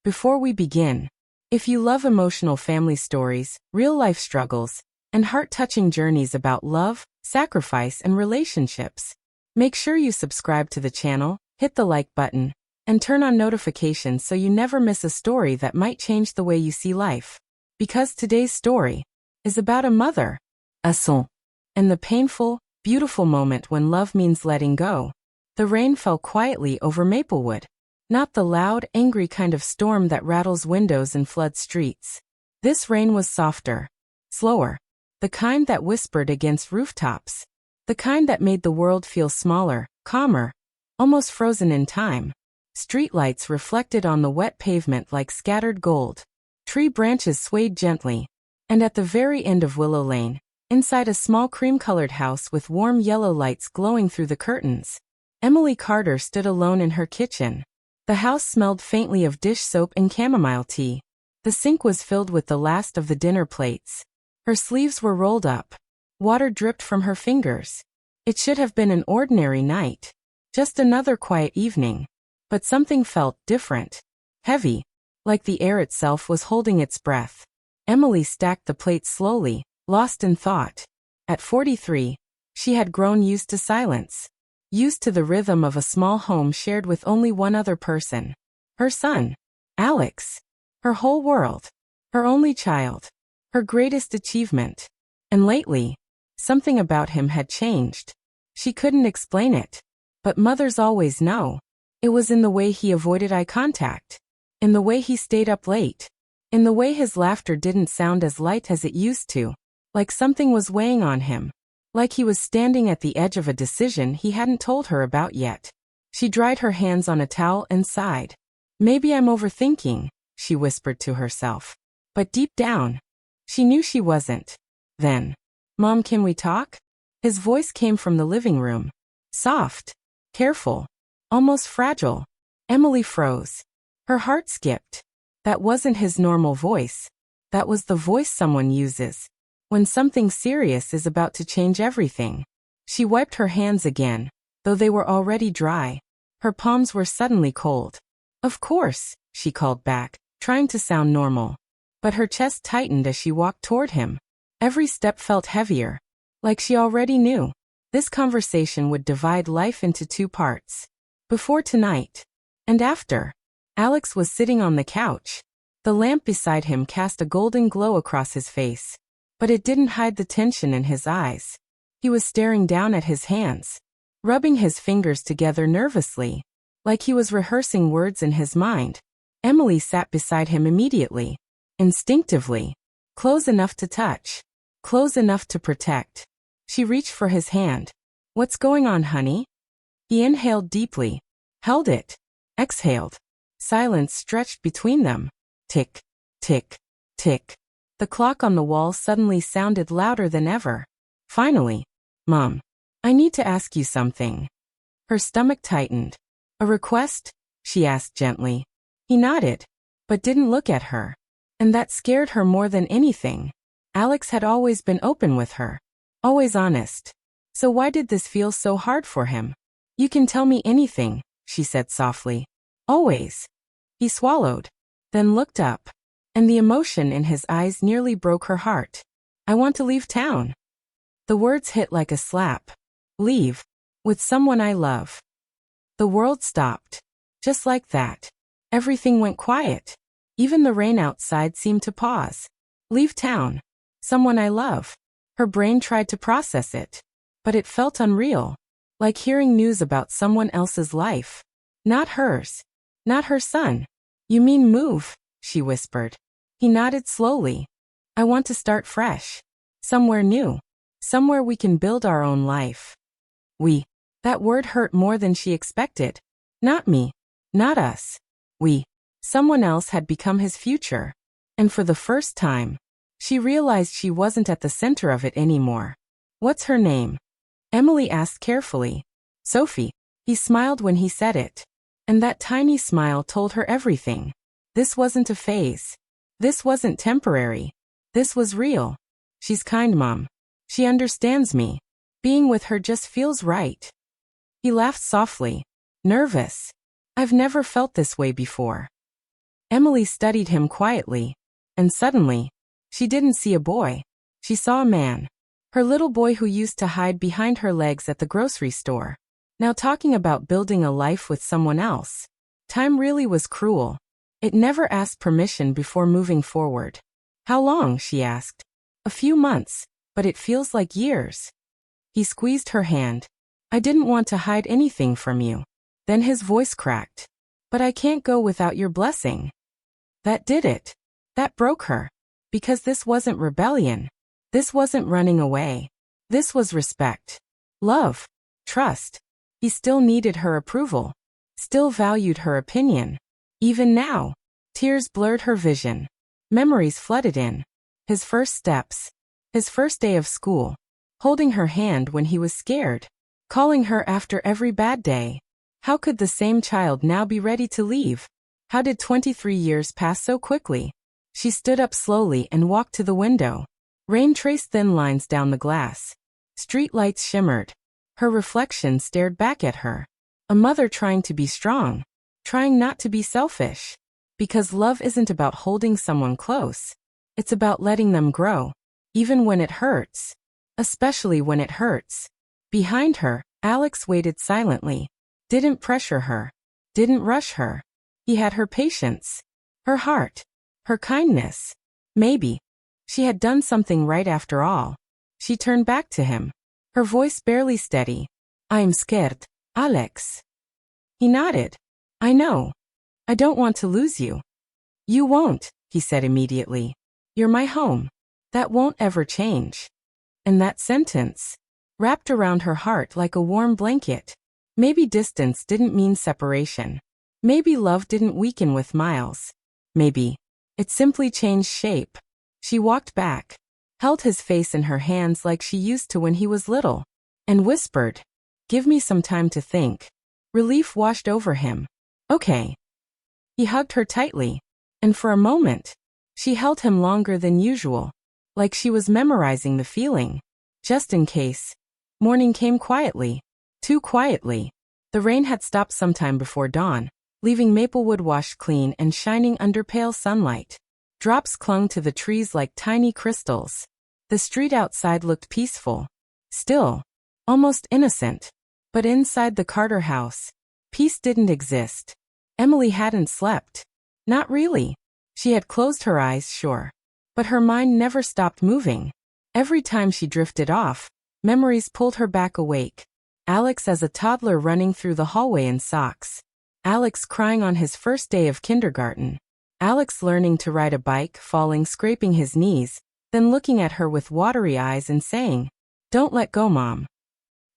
Before we begin, if you love emotional family stories, real-life struggles, and heart-touching journeys about love, sacrifice, and relationships, make sure you subscribe to the channel, hit the like button, and turn on notifications so you never miss a story that might change the way you see life. Because today's story is about a mother, a soul, and the painful, beautiful moment when love means letting go. The rain fell quietly over Maplewood. Not the loud, angry kind of storm that rattles windows and floods streets. This rain was softer, slower, the kind that whispered against rooftops, the kind that made the world feel smaller, calmer, almost frozen in time. Streetlights reflected on the wet pavement like scattered gold. Tree branches swayed gently, and at the very end of Willow Lane, inside a small cream-colored house with warm yellow lights glowing through the curtains, Emily Carter stood alone in her kitchen. The house smelled faintly of dish soap and chamomile tea. The sink was filled with the last of the dinner plates. Her sleeves were rolled up. Water dripped from her fingers. It should have been an ordinary night. Just another quiet evening. But something felt different. Heavy. Like the air itself was holding its breath. Emily stacked the plates slowly, lost in thought. At 43, she had grown used to silence. Used to the rhythm of a small home shared with only one other person. Her son, Alex. Her whole world. Her only child. Her greatest achievement. And lately, something about him had changed. She couldn't explain it. But mothers always know. It was in the way he avoided eye contact. In the way he stayed up late. In the way his laughter didn't sound as light as it used to. Like something was weighing on him. Like he was standing at the edge of a decision he hadn't told her about yet. She dried her hands on a towel and sighed. Maybe I'm overthinking, she whispered to herself. But deep down, she knew she wasn't. Then, Mom, can we talk? His voice came from the living room. Soft, careful, almost fragile. Emily froze. Her heart skipped. That wasn't his normal voice. That was the voice someone uses when something serious is about to change everything. She wiped her hands again, though they were already dry. Her palms were suddenly cold. Of course, she called back, trying to sound normal. But her chest tightened as she walked toward him. Every step felt heavier. Like she already knew. This conversation would divide life into two parts. Before tonight. And after. Alex was sitting on the couch. The lamp beside him cast a golden glow across his face. But it didn't hide the tension in his eyes. He was staring down at his hands, rubbing his fingers together nervously, like he was rehearsing words in his mind. Emily sat beside him immediately, instinctively, close enough to touch, close enough to protect. She reached for his hand. What's going on, honey? He inhaled deeply, held it, exhaled. Silence stretched between them. Tick, tick, tick. The clock on the wall suddenly sounded louder than ever. Finally, Mom, I need to ask you something. Her stomach tightened. A request? She asked gently. He nodded, but didn't look at her. And that scared her more than anything. Alex had always been open with her. Always honest. So why did this feel so hard for him? You can tell me anything, she said softly. Always. He swallowed, then looked up. And the emotion in his eyes nearly broke her heart. I want to leave town. The words hit like a slap. Leave. With someone I love. The world stopped. Just like that. Everything went quiet. Even the rain outside seemed to pause. Leave town. Someone I love. Her brain tried to process it. But it felt unreal. Like hearing news about someone else's life. Not hers. Not her son. You mean move? She whispered. He nodded slowly. I want to start fresh. Somewhere new. Somewhere we can build our own life. We. That word hurt more than she expected. Not me. Not us. We. Someone else had become his future. And for the first time, she realized she wasn't at the center of it anymore. What's her name? Emily asked carefully. Sophie. He smiled when he said it. And that tiny smile told her everything. This wasn't a phase. This wasn't temporary. This was real. She's kind, Mom. She understands me. Being with her just feels right. He laughed softly. Nervous. I've never felt this way before. Emily studied him quietly. And suddenly, she didn't see a boy. She saw a man. Her little boy who used to hide behind her legs at the grocery store. Now talking about building a life with someone else. Time really was cruel. It never asked permission before moving forward. How long, she asked. A few months, but it feels like years. He squeezed her hand. I didn't want to hide anything from you. Then his voice cracked. But I can't go without your blessing. That did it. That broke her. Because this wasn't rebellion. This wasn't running away. This was respect. Love. Trust. He still needed her approval. Still valued her opinion. Even now. Tears blurred her vision. Memories flooded in. His first steps. His first day of school. Holding her hand when he was scared. Calling her after every bad day. How could the same child now be ready to leave? How did 23 years pass so quickly? She stood up slowly and walked to the window. Rain traced thin lines down the glass. Street lights shimmered. Her reflection stared back at her. A mother trying to be strong. Trying not to be selfish. Because love isn't about holding someone close. It's about letting them grow. Even when it hurts. Especially when it hurts. Behind her, Alex waited silently. Didn't pressure her. Didn't rush her. He had her patience. Her heart. Her kindness. Maybe. She had done something right after all. She turned back to him. Her voice barely steady. I'm scared, Alex. He nodded. I know. I don't want to lose you. You won't, he said immediately. You're my home. That won't ever change. And that sentence wrapped around her heart like a warm blanket. Maybe distance didn't mean separation. Maybe love didn't weaken with miles. Maybe it simply changed shape. She walked back, held his face in her hands like she used to when he was little, and whispered, Give me some time to think. Relief washed over him. Okay. He hugged her tightly, and for a moment, she held him longer than usual, like she was memorizing the feeling. Just in case. Morning came quietly. Too quietly. The rain had stopped sometime before dawn, leaving Maplewood washed clean and shining under pale sunlight. Drops clung to the trees like tiny crystals. The street outside looked peaceful. Still. Almost innocent. But inside the Carter house, peace didn't exist. Emily hadn't slept. Not really. She had closed her eyes, sure. But her mind never stopped moving. Every time she drifted off, memories pulled her back awake. Alex as a toddler running through the hallway in socks. Alex crying on his first day of kindergarten. Alex learning to ride a bike, falling, scraping his knees, then looking at her with watery eyes and saying, Don't let go, Mom.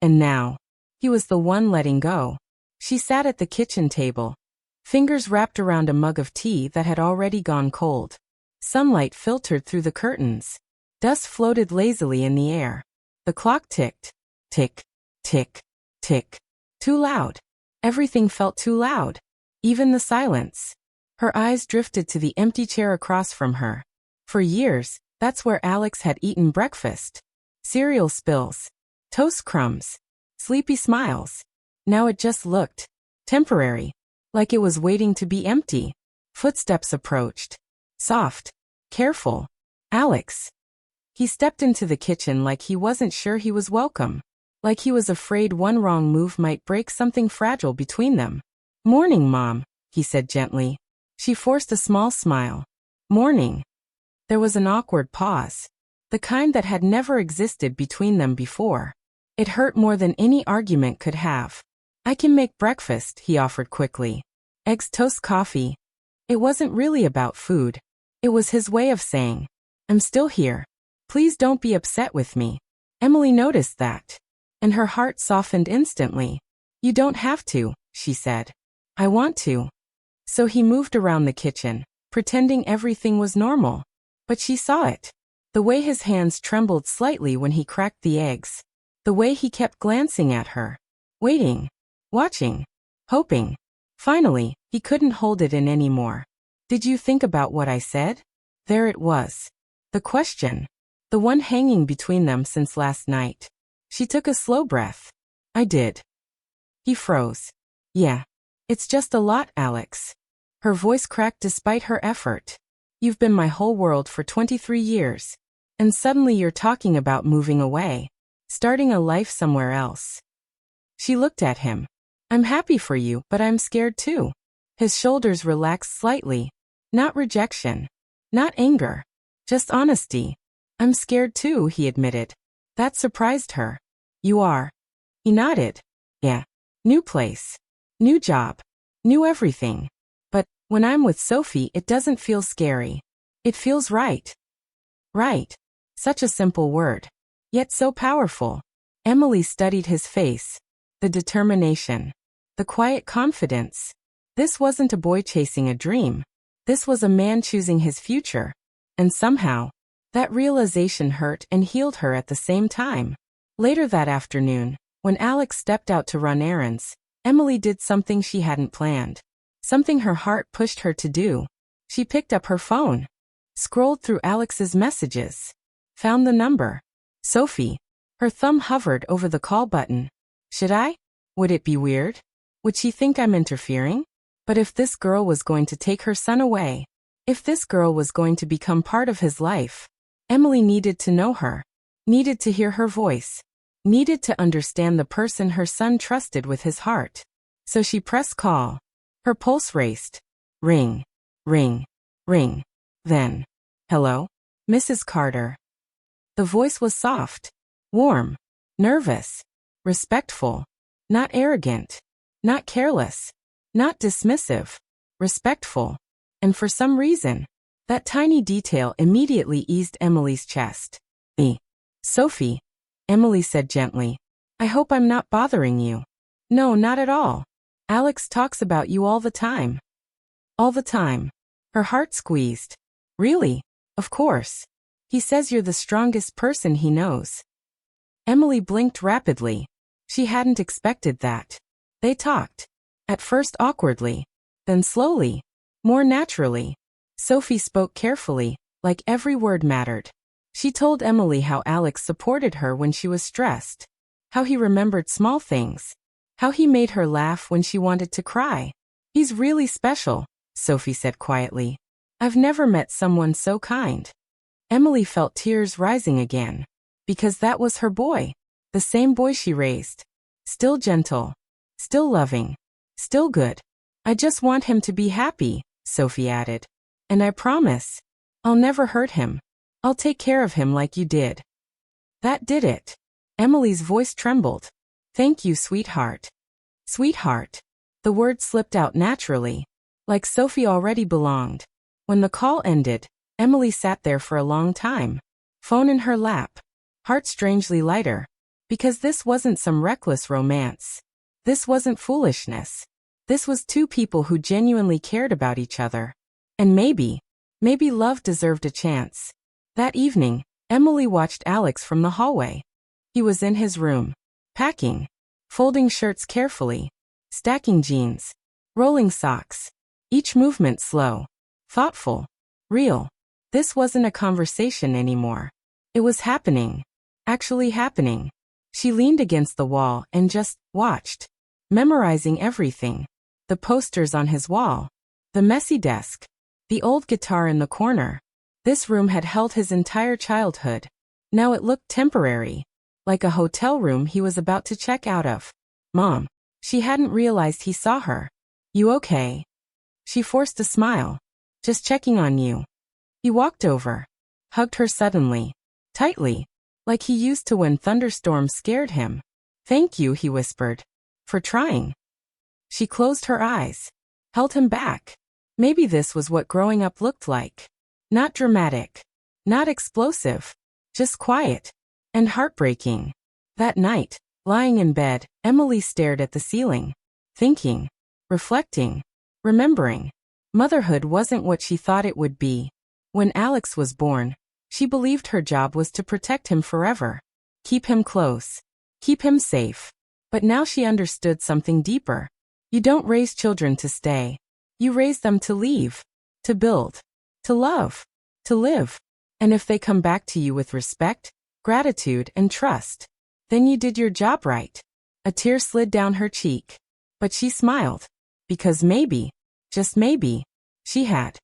And now, he was the one letting go. She sat at the kitchen table, fingers wrapped around a mug of tea that had already gone cold. Sunlight filtered through the curtains. Dust floated lazily in the air. The clock ticked. Tick, tick, tick. Too loud. Everything felt too loud. Even the silence. Her eyes drifted to the empty chair across from her. For years, that's where Alex had eaten breakfast. Cereal spills. Toast crumbs. Sleepy smiles. Now it just looked temporary. Like it was waiting to be empty. Footsteps approached. Soft. Careful. Alex. He stepped into the kitchen like he wasn't sure he was welcome. Like he was afraid one wrong move might break something fragile between them. Morning, Mom, he said gently. She forced a small smile. Morning. There was an awkward pause. The kind that had never existed between them before. It hurt more than any argument could have. I can make breakfast, he offered quickly. Eggs, toast, coffee. It wasn't really about food. It was his way of saying, I'm still here. Please don't be upset with me. Emily noticed that. And her heart softened instantly. You don't have to, she said. I want to. So he moved around the kitchen, pretending everything was normal. But she saw it. The way his hands trembled slightly when he cracked the eggs. The way he kept glancing at her. Waiting. Watching. Hoping. Finally, he couldn't hold it in anymore. Did you think about what I said? There it was. The question. The one hanging between them since last night. She took a slow breath. I did. He froze. Yeah. It's just a lot, Alex. Her voice cracked despite her effort. You've been my whole world for 23 years. And suddenly you're talking about moving away. Starting a life somewhere else. She looked at him. I'm happy for you, but I'm scared too. His shoulders relaxed slightly. Not rejection. Not anger. Just honesty. I'm scared too, he admitted. That surprised her. You are? He nodded. Yeah. New place. New job. New everything. But when I'm with Sophie, it doesn't feel scary. It feels right. Right. Such a simple word. Yet so powerful. Emily studied his face. The determination. The quiet confidence. This wasn't a boy chasing a dream. This was a man choosing his future. And somehow, that realization hurt and healed her at the same time. Later that afternoon, when Alex stepped out to run errands, Emily did something she hadn't planned. Something her heart pushed her to do. She picked up her phone. Scrolled through Alex's messages. Found the number. Sophie. Her thumb hovered over the call button. Should I? Would it be weird? Would she think I'm interfering? But if this girl was going to take her son away, if this girl was going to become part of his life, Emily needed to know her, needed to hear her voice, needed to understand the person her son trusted with his heart. So she pressed call. Her pulse raced. Ring, ring, ring. Then, hello? Mrs. Carter. The voice was soft, warm, nervous, respectful, not arrogant, not careless, not dismissive, respectful. And for some reason, that tiny detail immediately eased Emily's chest. Sophie, Emily said gently. I hope I'm not bothering you. No, not at all. Alex talks about you all the time. All the time. Her heart squeezed. Really? Of course. He says you're the strongest person he knows. Emily blinked rapidly. She hadn't expected that. They talked. At first awkwardly. Then slowly. More naturally. Sophie spoke carefully, like every word mattered. She told Emily how Alex supported her when she was stressed. How he remembered small things. How he made her laugh when she wanted to cry. He's really special, Sophie said quietly. I've never met someone so kind. Emily felt tears rising again. Because that was her boy. The same boy she raised. Still gentle. Still loving. Still good. I just want him to be happy, Sophie added. And I promise, I'll never hurt him. I'll take care of him like you did. That did it. Emily's voice trembled. Thank you, sweetheart. Sweetheart. The word slipped out naturally. Like Sophie already belonged. When the call ended, Emily sat there for a long time. Phone in her lap. Heart strangely lighter. Because this wasn't some reckless romance. This wasn't foolishness. This was two people who genuinely cared about each other. And maybe love deserved a chance. That evening, Emily watched Alex from the hallway. He was in his room. Packing. Folding shirts carefully. Stacking jeans. Rolling socks. Each movement slow. Thoughtful. Real. This wasn't a conversation anymore. It was happening. Actually happening. She leaned against the wall and just watched. Memorizing everything. The posters on his wall. The messy desk. The old guitar in the corner. This room had held his entire childhood. Now it looked temporary. Like a hotel room he was about to check out of. Mom. She hadn't realized he saw her. You okay? She forced a smile. Just checking on you. He walked over. Hugged her suddenly. Tightly. Like he used to when thunderstorms scared him. Thank you, he whispered. For trying. She closed her eyes. Held him back. Maybe this was what growing up looked like. Not dramatic. Not explosive. Just quiet. And heartbreaking. That night, lying in bed, Emily stared at the ceiling. Thinking. Reflecting. Remembering. Motherhood wasn't what she thought it would be. When Alex was born, she believed her job was to protect him forever. Keep him close. Keep him safe. But now she understood something deeper. You don't raise children to stay. You raise them to leave. To build. To love. To live. And if they come back to you with respect, gratitude, and trust, then you did your job right. A tear slid down her cheek. But she smiled. Because maybe, just maybe, She had.